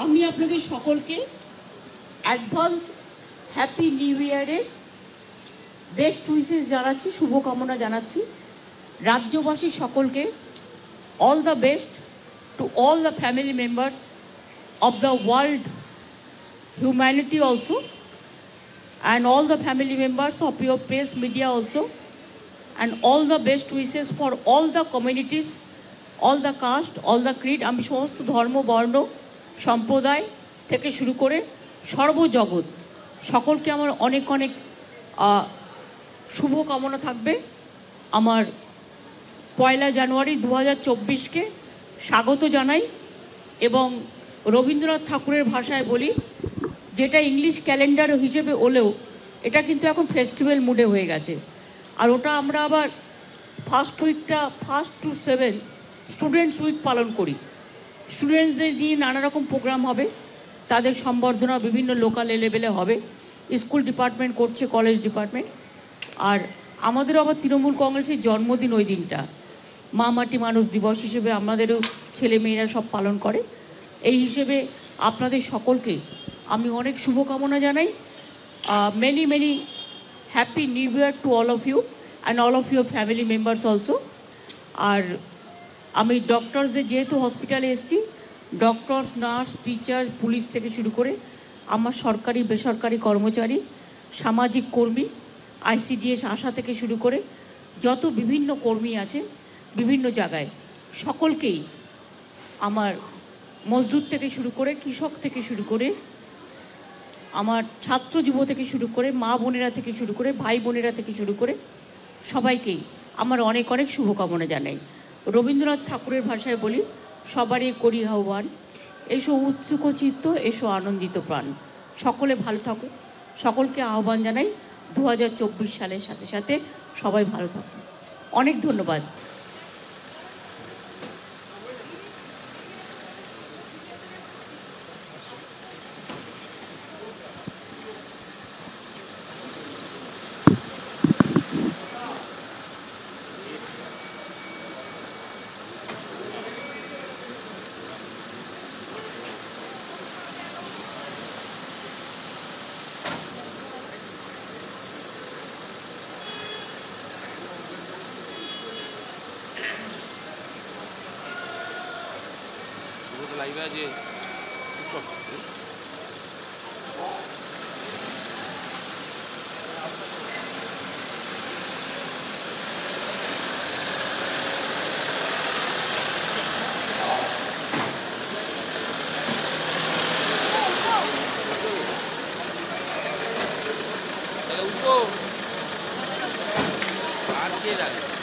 আমি আপনাদের সকলকে অ্যাডভান্স হ্যাপি নিউ ইয়ারের বেস্ট উইশেস জানাচ্ছি, শুভকামনা জানাচ্ছি। রাজ্যবাসী সকলকে all the best to all the family members of the world humanity also, and all the family members of your press media also, and all the best wishes for all the communities, all the caste, all the creed। আমি সমস্ত ধর্ম বর্ণ সম্প্রদায় থেকে শুরু করে সর্বজগৎ সকলকে আমার অনেক অনেক শুভকামনা থাকবে। আমার 1 জানুয়ারি 2024কে স্বাগত জানাই এবং রবীন্দ্রনাথ ঠাকুরের ভাষায় বলি, যেটা ইংলিশ ক্যালেন্ডার হিসেবে হলেও এটা কিন্তু এখন ফেস্টিভ্যাল মুডে হয়ে গেছে। আর ওটা আমরা আবার ফার্স্ট উইকটা 1st to 7th students week পালন করি। স্টুডেন্টসদের নিয়ে নানা রকম প্রোগ্রাম হবে, তাদের সম্বর্ধনা বিভিন্ন লোকাল লেভেলে হবে, স্কুল ডিপার্টমেন্ট করছে, কলেজ ডিপার্টমেন্ট। আর আমাদেরও আবার তৃণমূল কংগ্রেসের জন্মদিন ওই দিনটা, মা মাটি মানুষ দিবস হিসেবে আমাদেরও ছেলে মেয়েরা সব পালন করে। এই হিসেবে আপনাদের সকলকে আমি অনেক শুভকামনা জানাই। Many many happy new year to all of you and all of your family members also. আর আমি ডক্টরসদের যেহেতু হসপিটালে এসেছি, ডক্টরস, নার্স, টিচার, পুলিশ থেকে শুরু করে আমার সরকারি বেসরকারি কর্মচারী, সামাজিক কর্মী, ICDS আশা থেকে শুরু করে যত বিভিন্ন কর্মী আছে বিভিন্ন জায়গায়, সকলকেই আমার মজদুর থেকে শুরু করে, কৃষক থেকে শুরু করে, আমার ছাত্র যুব থেকে শুরু করে, মা বোনেরা থেকে শুরু করে, ভাই বোনেরা থেকে শুরু করে সবাইকেই আমার অনেক অনেক শুভকামনা জানাই। রবীন্দ্রনাথ ঠাকুরের ভাষায় বলি, সবারই করি আহ্বান, এসো উৎসুক চিত্ত, এসো আনন্দিত প্রাণ। সকলে ভালো থাকুক, সকলকে আহ্বান জানাই 2024 সালের সাথে সাথে সবাই ভালো থাকুন। অনেক ধন্যবাদ। লাইভে আছে উঠো আর কে যাবে।